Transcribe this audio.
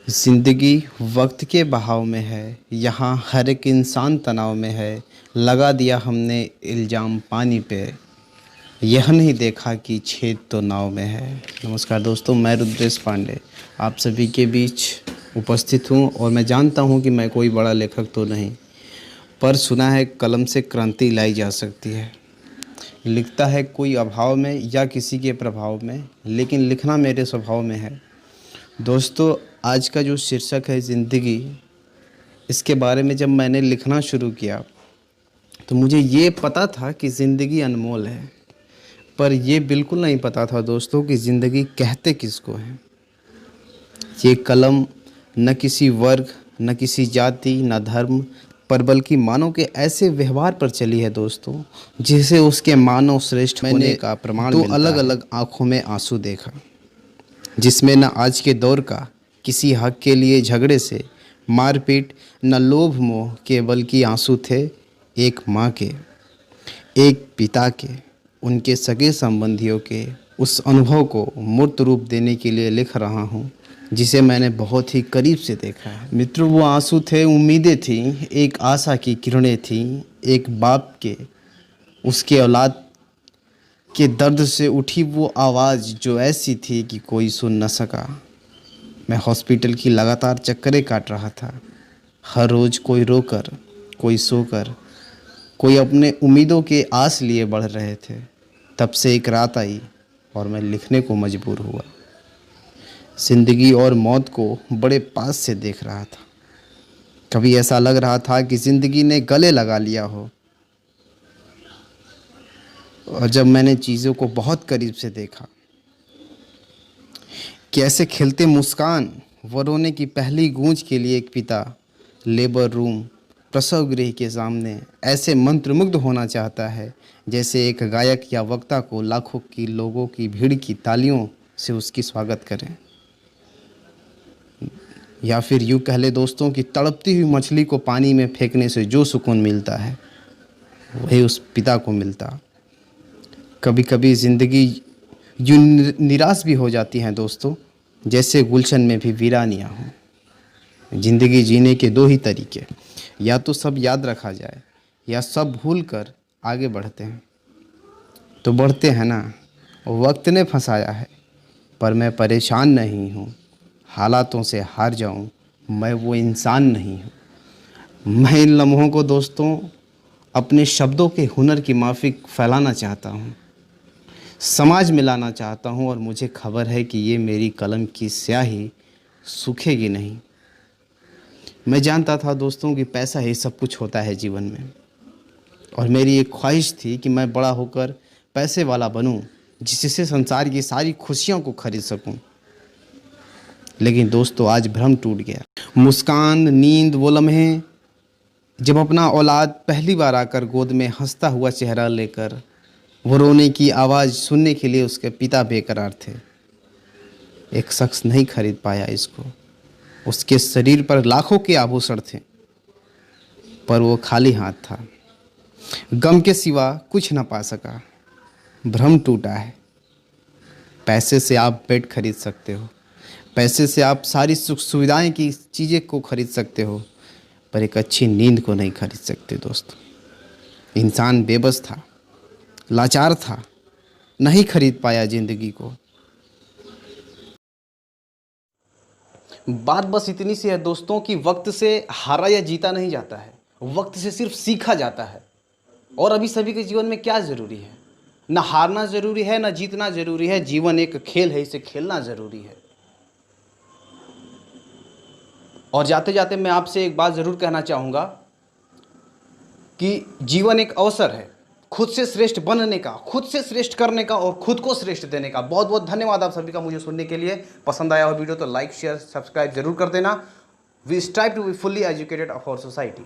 ज़िंदगी वक्त के बहाव में है, यहाँ हर एक इंसान तनाव में है। लगा दिया हमने इल्ज़ाम पानी पे, यह नहीं देखा कि छेद तो नाव में है। नमस्कार दोस्तों, मैं रुद्रेश पांडे आप सभी के बीच उपस्थित हूँ और मैं जानता हूँ कि मैं कोई बड़ा लेखक तो नहीं, पर सुना है कलम से क्रांति लाई जा सकती है। लिखता है कोई अभाव में या किसी के प्रभाव में, लेकिन लिखना मेरे स्वभाव में है। दोस्तों, आज का जो शीर्षक है ज़िंदगी, इसके बारे में जब मैंने लिखना शुरू किया तो मुझे ये पता था कि ज़िंदगी अनमोल है, पर ये बिल्कुल नहीं पता था दोस्तों कि ज़िंदगी कहते किसको है। ये कलम न किसी वर्ग, न किसी जाति, न धर्म पर, बल्कि मानव के ऐसे व्यवहार पर चली है दोस्तों, जिसे उसके मानव श्रेष्ठ होने का प्रमाण मिलता है। अलग अलग आँखों में आंसू देखा, जिसमें न आज के दौर का किसी हक के लिए झगड़े से मारपीट, न लोभ मोह के, बल्कि आंसू थे एक माँ के, एक पिता के, उनके सगे संबंधियों के। उस अनुभव को मूर्त रूप देने के लिए लिख रहा हूँ, जिसे मैंने बहुत ही करीब से देखा है। मित्रों, वो आंसू थे, उम्मीदें थीं, एक आशा की किरणें थीं, एक बाप के, उसके औलाद के दर्द से उठी वो आवाज़ जो ऐसी थी कि कोई सुन न सका। मैं हॉस्पिटल की लगातार चक्करें काट रहा था। हर रोज़ कोई रोकर, कोई सोकर, कोई अपने उम्मीदों के आस लिए बढ़ रहे थे। तब से एक रात आई और मैं लिखने को मजबूर हुआ। ज़िंदगी और मौत को बड़े पास से देख रहा था। कभी ऐसा लग रहा था कि ज़िंदगी ने गले लगा लिया हो, और जब मैंने चीज़ों को बहुत करीब से देखा, कैसे खिलते मुस्कान व रोने की पहली गूंज के लिए एक पिता लेबर रूम, प्रसव गृह के सामने ऐसे मंत्रमुग्ध होना चाहता है जैसे एक गायक या वक्ता को लाखों की लोगों की भीड़ की तालियों से उसकी स्वागत करें। या फिर यूँ कह ले दोस्तों कि तड़पती हुई मछली को पानी में फेंकने से जो सुकून मिलता है, वही उस पिता को मिलता। कभी कभी ज़िंदगी यूँ निराश भी हो जाती है दोस्तों, जैसे गुलशन में भी वीरानियाँ हों। ज़िंदगी जीने के दो ही तरीके, या तो सब याद रखा जाए या सब भूल कर आगे बढ़ते हैं। तो बढ़ते हैं ना। वक्त ने फंसाया है, पर मैं परेशान नहीं हूँ। हालातों से हार जाऊँ, मैं वो इंसान नहीं हूँ। मैं इन लम्हों को दोस्तों अपने शब्दों के हुनर की माफिक फैलाना चाहता हूँ, समाज मिलाना चाहता हूँ, और मुझे खबर है कि ये मेरी कलम की स्याही सूखेगी नहीं। मैं जानता था दोस्तों कि पैसा ही सब कुछ होता है जीवन में, और मेरी एक ख्वाहिश थी कि मैं बड़ा होकर पैसे वाला बनूं, जिससे संसार की सारी खुशियों को खरीद सकूं। लेकिन दोस्तों, आज भ्रम टूट गया। मुस्कान, नींद, वो लम्हे जब अपना औलाद पहली बार आकर गोद में हंसता हुआ चेहरा लेकर, वो रोने की आवाज़ सुनने के लिए उसके पिता बेकरार थे। एक शख्स नहीं खरीद पाया इसको। उसके शरीर पर लाखों के आभूषण थे, पर वो खाली हाथ था। गम के सिवा कुछ न पा सका। भ्रम टूटा है। पैसे से आप बेड खरीद सकते हो, पैसे से आप सारी सुख सुविधाएं की चीज़ें को खरीद सकते हो, पर एक अच्छी नींद को नहीं खरीद सकते दोस्तों। इंसान बेबस था, लाचार था, नहीं खरीद पाया ज़िंदगी को। बात बस इतनी सी है दोस्तों कि वक्त से हारा या जीता नहीं जाता है, वक्त से सिर्फ सीखा जाता है। और अभी सभी के जीवन में क्या ज़रूरी है? ना हारना ज़रूरी है, ना जीतना ज़रूरी है। जीवन एक खेल है, इसे खेलना ज़रूरी है। और जाते जाते मैं आपसे एक बात ज़रूर कहना चाहूँगा कि जीवन एक अवसर है खुद से श्रेष्ठ बनने का, खुद से श्रेष्ठ करने का और खुद को श्रेष्ठ देने का। बहुत बहुत धन्यवाद आप सभी का मुझे सुनने के लिए। पसंद आया हो वीडियो तो लाइक, शेयर, सब्सक्राइब जरूर कर देना। We strive to be fully educated of our society.